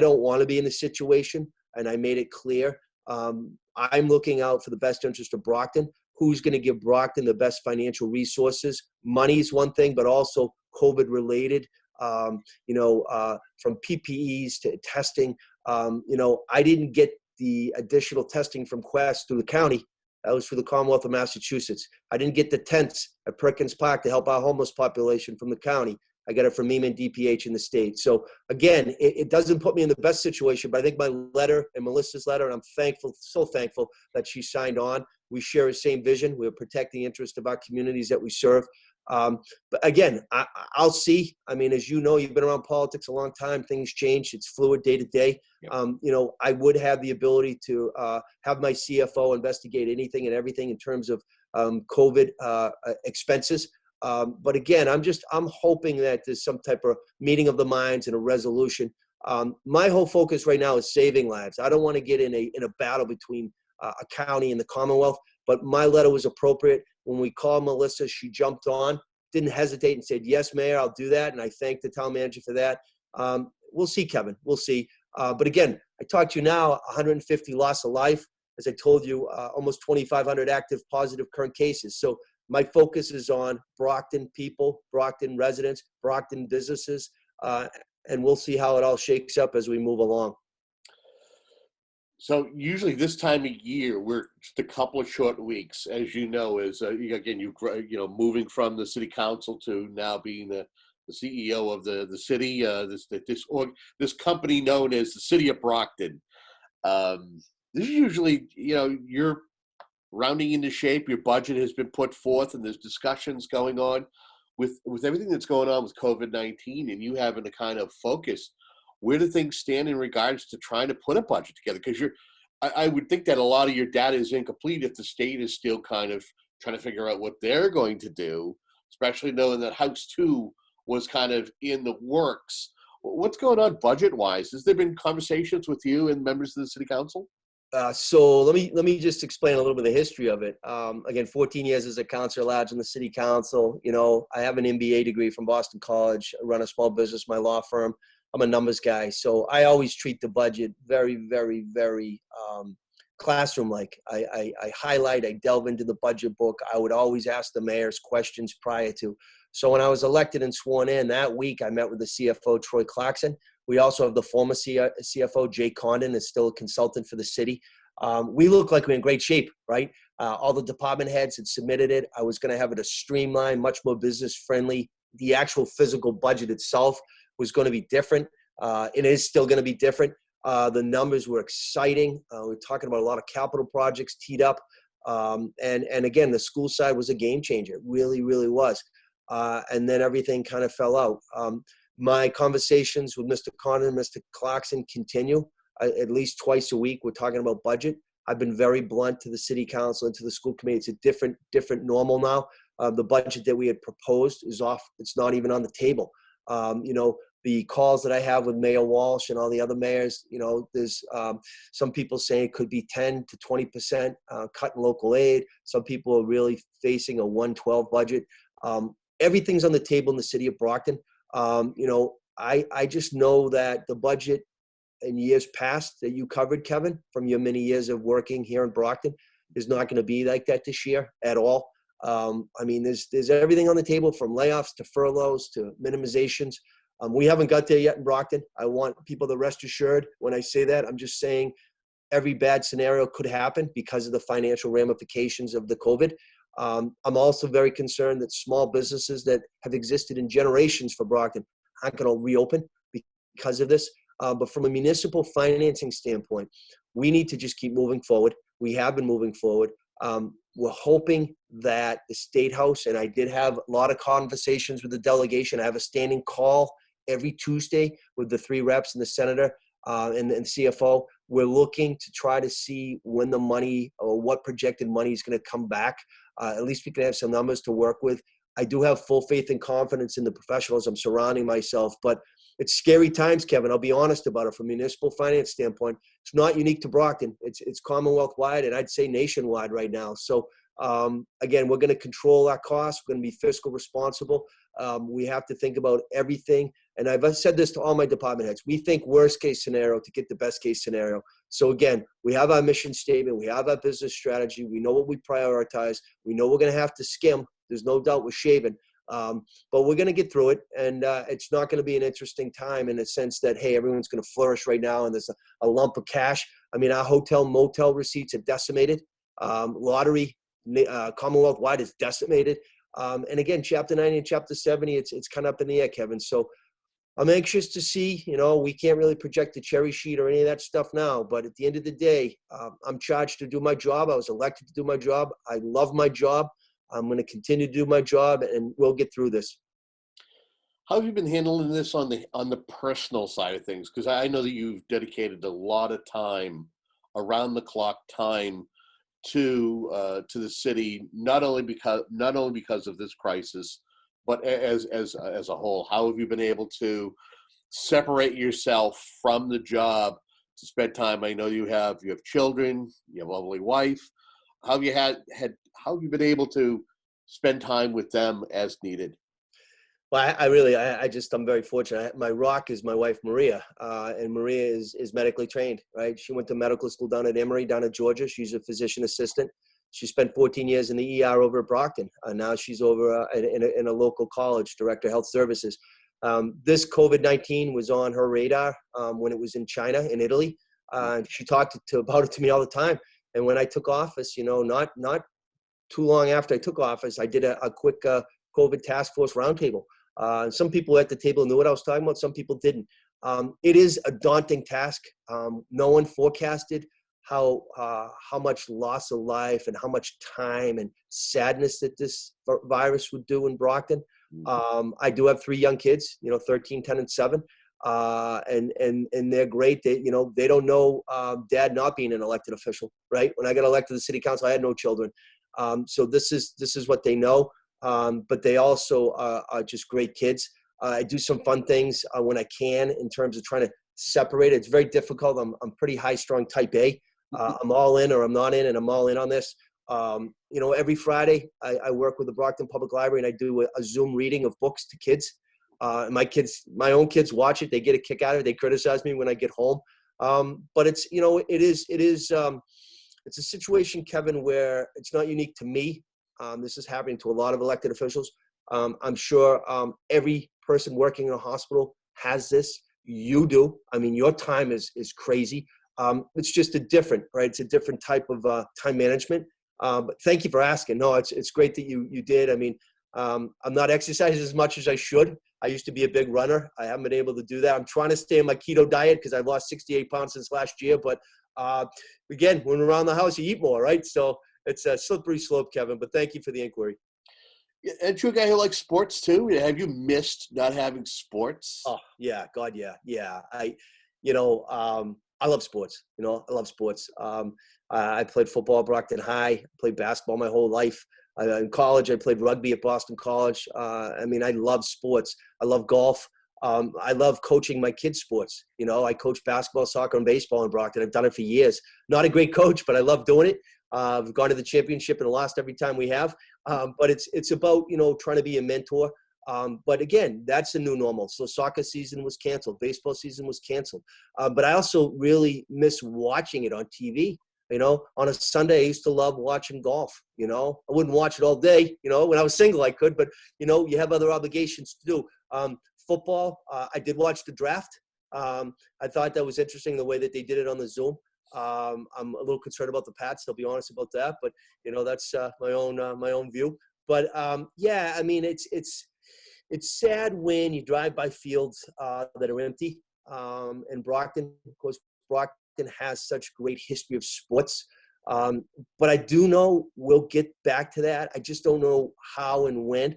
don't want to be in this situation, and I made it clear. I'm looking out for the best interest of Brockton. Who's going to give Brockton the best financial resources? Money is one thing, but also COVID-related, from PPEs to testing. I didn't get the additional testing from Quest through the county. That was through the Commonwealth of Massachusetts. I didn't get the tents at Perkins Park to help our homeless population from the county. I got it from MEMA and DPH in the state. So again, it doesn't put me in the best situation, but I think my letter and Melissa's letter, and I'm thankful, so thankful that she signed on. We share the same vision. We'll protect the interest of our communities that we serve. But again, I'll see. I mean, as you know, you've been around politics a long time. Things change. It's fluid day to day. Yep. I would have the ability to have my CFO investigate anything and everything in terms of COVID expenses. But again, I'm hoping that there's some type of meeting of the minds and a resolution. My whole focus right now is saving lives. I don't want to get in a battle between a county and the Commonwealth, but my letter was appropriate. When we called Melissa, she jumped on, didn't hesitate and said, yes, Mayor, I'll do that. And I thank the town manager for that. We'll see, Kevin, we'll see. But again, I talked to you now, 150 loss of life. As I told you, almost 2,500 active positive current cases. So my focus is on Brockton people, Brockton residents, Brockton businesses, and we'll see how it all shakes up as we move along. So usually this time of year, we're just a couple of short weeks, as you know, moving from the city council to now being the CEO of the city, this company known as the City of Brockton. This is usually, you're rounding into shape. Your budget has been put forth, and there's discussions going on with everything that's going on with COVID-19, and you having to kind of focus. Where do things stand in regards to trying to put a budget together? Because I would think that a lot of your data is incomplete if the state is still kind of trying to figure out what they're going to do, especially knowing that House 2 was kind of in the works. What's going on budget-wise? Has there been conversations with you and members of the city council? So let me just explain a little bit of the history of it. Again, 14 years as a councilor at large in the city council. I have an MBA degree from Boston College. I run a small business, my law firm. I'm a numbers guy. So I always treat the budget very, very, very classroom-like. I highlight, I delve into the budget book. I would always ask the mayors questions prior to. So when I was elected and sworn in that week, I met with the CFO, Troy Clarkson. We also have the former CFO, Jay Condon, is still a consultant for the city. We look like we're in great shape, right? All the department heads had submitted it. I was going to have it a streamlined, much more business-friendly. The actual physical budget itself was going to be different. It is still going to be different. The numbers were exciting. We're talking about a lot of capital projects teed up. And again, the school side was a game changer. It really, really was. And then everything kind of fell out. My conversations with Mr. Condon and Mr. Clarkson continue. At least twice a week, we're talking about budget. I've been very blunt to the city council and to the school committee. It's a different normal now. The budget that we had proposed is off. It's not even on the table. The calls that I have with Mayor Walsh and all the other mayors, there's some people saying it could be 10 to 20% cut in local aid. Some people are really facing a 112 budget. Everything's on the table in the city of Brockton. I just know that the budget in years past that you covered, Kevin, from your many years of working here in Brockton, is not going to be like that this year at all. There's everything on the table, from layoffs to furloughs to minimizations. We haven't got there yet in Brockton. I want people to rest assured when I say that. I'm just saying every bad scenario could happen because of the financial ramifications of the COVID. I'm also very concerned that small businesses that have existed in generations for Brockton aren't going to reopen because of this. But from a municipal financing standpoint, we need to just keep moving forward. We have been moving forward. We're hoping that the State House, and I did have a lot of conversations with the delegation. I have a standing call every Tuesday with the 3 reps and the senator and CFO. We're looking to try to see when the money or what projected money is going to come back. At least we can have some numbers to work with. I do have full faith and confidence in the professionals I'm surrounding myself, but it's scary times, Kevin. I'll be honest about it. From a municipal finance standpoint, it's not unique to Brockton. It's Commonwealth-wide, and I'd say nationwide right now. So, again, we're going to control our costs. We're going to be fiscal responsible. We have to think about everything. And I've said this to all my department heads. We think worst case scenario to get the best case scenario. So again, we have our mission statement. We have our business strategy. We know what we prioritize. We know we're going to have to skim. There's no doubt we're shaving. But we're going to get through it. And it's not going to be an interesting time in the sense that, hey, everyone's going to flourish right now and there's a lump of cash. I mean, our hotel motel receipts are decimated. Lottery, Commonwealth-wide is decimated. And again, Chapter 90 and Chapter 70, it's kind of up in the air, Kevin. So I'm anxious to see, we can't really project the cherry sheet or any of that stuff now. But at the end of the day, I'm charged to do my job. I was elected to do my job. I love my job. I'm going to continue to do my job, and we'll get through this. How have you been handling this on the personal side of things? Because I know that you've dedicated a lot of time, around the clock time, to the city, not only because of this crisis, but as a whole. How have you been able to separate yourself from the job to spend time? I know you have children, you have a lovely wife. How have you been able to spend time with them as needed? Well, I'm very fortunate. My rock is my wife, Maria, and Maria is medically trained, right? She went to medical school down at Emory, down at Georgia. She's a physician assistant. She spent 14 years in the ER over at Brockton. Now she's over in a local college, director of health services. This COVID-19 was on her radar when it was in China, in Italy. She talked about it to me all the time. And when I took office, not too long after I took office, I did a quick COVID task force roundtable. Some people at the table knew what I was talking about. Some people didn't. It is a daunting task. No one forecasted how much loss of life and how much time and sadness that this virus would do in Brockton. I do have 3 young kids, 13, 10, and 7. And they're great. They don't know dad not being an elected official, right? When I got elected to the city council, I had no children. So this is what they know. But they also are just great kids. I do some fun things when I can in terms of trying to separate it. It's very difficult. I'm pretty high-strung type A. I'm all in or I'm not in, and I'm all in on this. Every Friday I work with the Brockton Public Library, and I do a Zoom reading of books to kids. My own kids watch it. They get a kick out of it. They criticize me when I get home. But it's a situation, Kevin, where it's not unique to me. This is happening to a lot of elected officials. I'm sure every person working in a hospital has this. You do. I mean, your time is crazy. It's just right? It's a different type of time management. But thank you for asking. No, it's great that you did. I mean, I'm not exercising as much as I should. I used to be a big runner. I haven't been able to do that. I'm trying to stay on my keto diet because I've lost 68 pounds since last year. But again, when we're around the house, you eat more, right? So it's a slippery slope, Kevin. But thank you for the inquiry. And you're a guy who likes sports too. Have you missed not having sports? Oh yeah, God, yeah. I love sports. I love sports. I played football at Brockton High. Played basketball my whole life. In college, I played rugby at Boston College. I love sports. I love golf. I love coaching my kids' sports. I coach basketball, soccer, and baseball in Brockton. I've done it for years. Not a great coach, but I love doing it. We've gone to the championship and lost every time we have. But it's about, trying to be a mentor. But again, that's the new normal. So soccer season was canceled. Baseball season was canceled. But I also really miss watching it on TV. On a Sunday, I used to love watching golf. I wouldn't watch it all day. When I was single, I could. But, you have other obligations to do. Football, I did watch the draft. I thought that was interesting, the way that they did it on the Zoom. I'm a little concerned about the Pats. I'll be honest about that. But, that's my own view. But, it's sad when you drive by fields that are empty. And Brockton, of course, Brockton has such great history of sports. But I do know we'll get back to that. I just don't know how and when.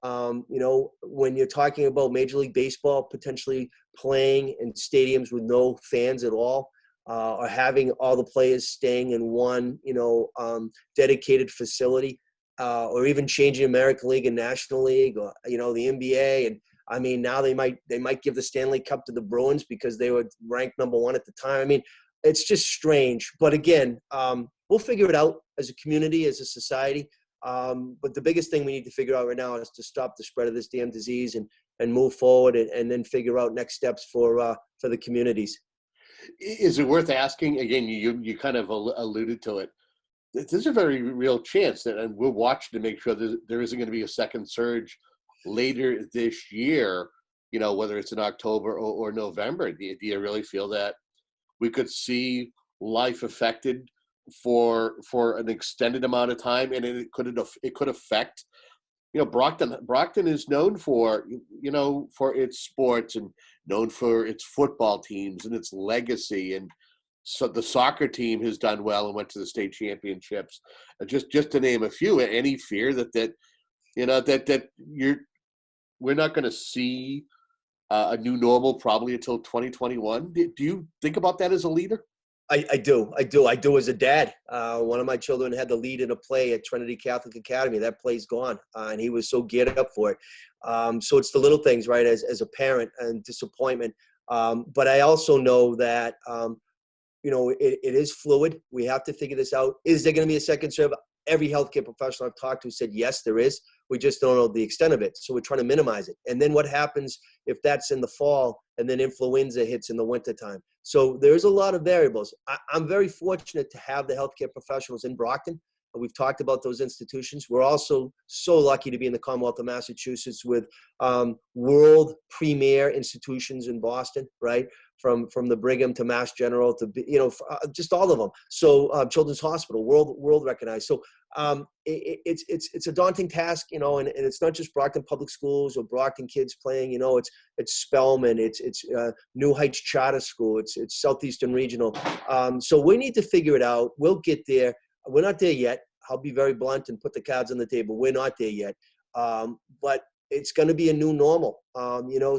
When you're talking about Major League Baseball potentially playing in stadiums with no fans at all, or having all the players staying in one, dedicated facility, or even changing American League and National League, or, the NBA. And I mean, now they might give the Stanley Cup to the Bruins because they were ranked number one at the time. I mean, it's just strange. But again, we'll figure it out as a community, as a society. But the biggest thing we need to figure out right now is to stop the spread of this damn disease and move forward and then figure out next steps for the communities. Is it worth asking? Again, you kind of alluded to it. There's a very real chance that, and we're watching to make sure that there isn't going to be a second surge later this year, whether it's in October or November. Do you really feel that we could see life affected for an extended amount of time, and it could affect, Brockton is known for its sports and known for its football teams and its legacy, and so the soccer team has done well and went to the state championships, just to name a few. Any fear that we're not going to see a new normal probably until 2021? Do you think about that as a leader? I do as a dad. One of my children had the lead in a play at Trinity Catholic Academy. That play's gone, and he was so geared up for it. So it's the little things, right, as a parent, and disappointment. But I also know that, it is fluid. We have to figure this out. Is there going to be a second surge? Every healthcare professional I've talked to said, yes, there is. We just don't know the extent of it. So we're trying to minimize it. And then what happens if that's in the fall and then influenza hits in the wintertime? So there's a lot of variables. I'm very fortunate to have the healthcare professionals in Brockton. We've talked about those institutions. We're also so lucky to be in the Commonwealth of Massachusetts with world premier institutions in Boston, right? From the Brigham to Mass General to, just all of them. So Children's Hospital, world recognized. So it's a daunting task, and it's not just Brockton Public Schools or Brockton kids playing, it's Spelman, it's New Heights Charter School, it's Southeastern Regional. So we need to figure it out. We'll get there. We're not there yet. I'll be very blunt and put the cards on the table. We're not there yet. But it's going to be a new normal.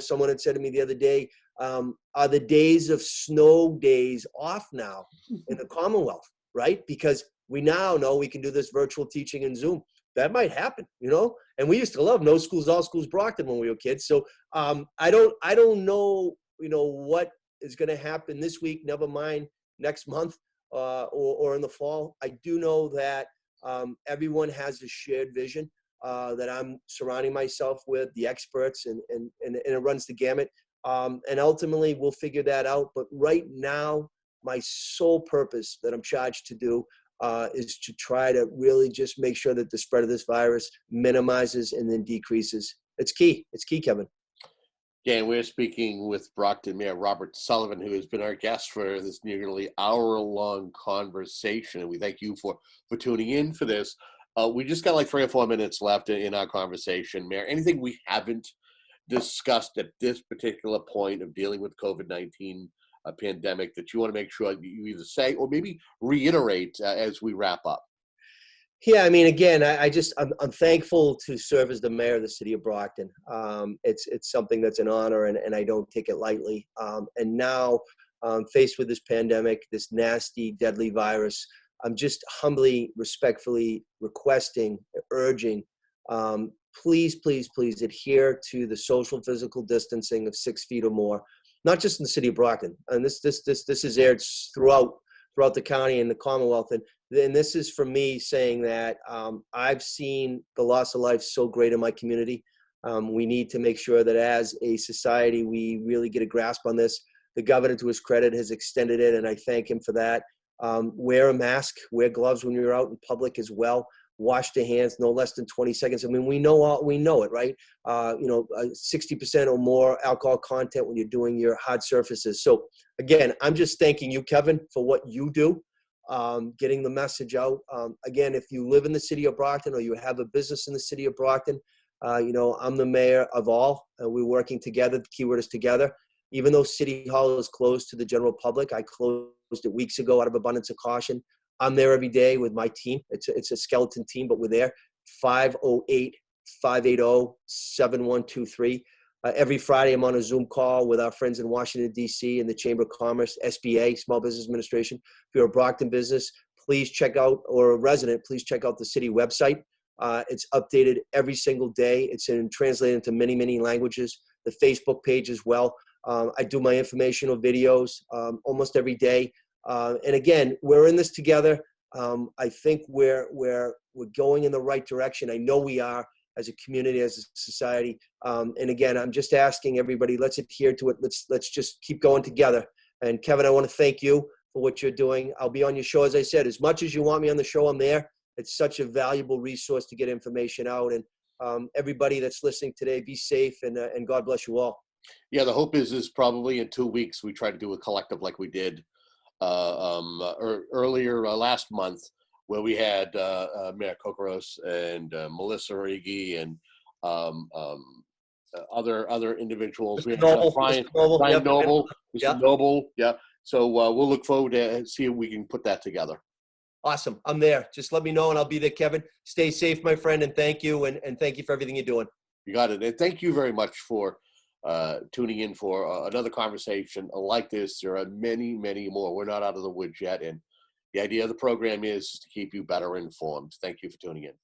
Someone had said to me the other day, are the days of snow days off now in the Commonwealth, right? Because we now know we can do this virtual teaching in Zoom. That might happen, and we used to love no schools, all schools Brockton when we were kids. So I don't know, what is going to happen this week, never mind next month or in the fall. I do know that everyone has a shared vision that I'm surrounding myself with, the experts, and it runs the gamut. And ultimately, we'll figure that out. But right now, my sole purpose that I'm charged to do is to try to really just make sure that the spread of this virus minimizes and then decreases. It's key. It's key, Kevin. Dan, we're speaking with Brockton Mayor Robert Sullivan, who has been our guest for this nearly hour-long conversation. And we thank you for tuning in for this. We just got like 3 or 4 minutes left in our conversation. Mayor, anything we haven't discussed at this particular point of dealing with COVID-19 pandemic that you want to make sure you either say or maybe reiterate as we wrap up? Yeah, I mean, again, I'm thankful to serve as the mayor of the city of Brockton. It's something that's an honor, and I don't take it lightly. And now, faced with this pandemic, this nasty, deadly virus, I'm just humbly, respectfully requesting, urging, please adhere to the social physical distancing of 6 feet or more, not just in the city of Brockton. And this is aired throughout the county and the Commonwealth. And this is for me saying that I've seen the loss of life so great in my community. We need to make sure that as a society, we really get a grasp on this. The governor, to his credit, has extended it, and I thank him for that. Wear a mask, wear gloves when you're out in public as well. Wash your hands no less than 20 seconds. I mean, we know it, right? 60% or more alcohol content when you're doing your hard surfaces. So again, I'm just thanking you, Kevin, for what you do, getting the message out. Again, if you live in the city of Brockton or you have a business in the city of Brockton, I'm the mayor of all. We're working together. The keyword is together. Even though City Hall is closed to the general public, I closed it weeks ago out of abundance of caution. I'm there every day with my team. It's a skeleton team, but we're there. 508 580-7123. Every Friday, I'm on a Zoom call with our friends in Washington, D.C. and the Chamber of Commerce, SBA, Small Business Administration. If you're a Brockton business, please check out, or a resident, please check out the city website. It's updated every single day. It's translated into many, many languages. The Facebook page as well. I do my informational videos almost every day. And again, we're in this together. I think we're going in the right direction. I know we are, as a community, as a society. And again, I'm just asking everybody, let's adhere to it. Let's just keep going together. And Kevin, I want to thank you for what you're doing. I'll be on your show, as I said. As much as you want me on the show, I'm there. It's such a valuable resource to get information out. And everybody that's listening today, be safe, and God bless you all. Yeah, the hope is probably in 2 weeks we try to do a collective like we did earlier last month, where we had Mayor Kokoros and Melissa Rigi and other individuals. Mr. Noble, Brian yep. Noble, Mr. Yep. Noble, yeah. So we'll look forward to see if we can put that together. Awesome. I'm there. Just let me know and I'll be there, Kevin. Stay safe, my friend, and thank you. And thank you for everything you're doing. You got it. And thank you very much for tuning in for another conversation like this. There are many, many more. We're not out of the woods yet. And the idea of the program is to keep you better informed. Thank you for tuning in.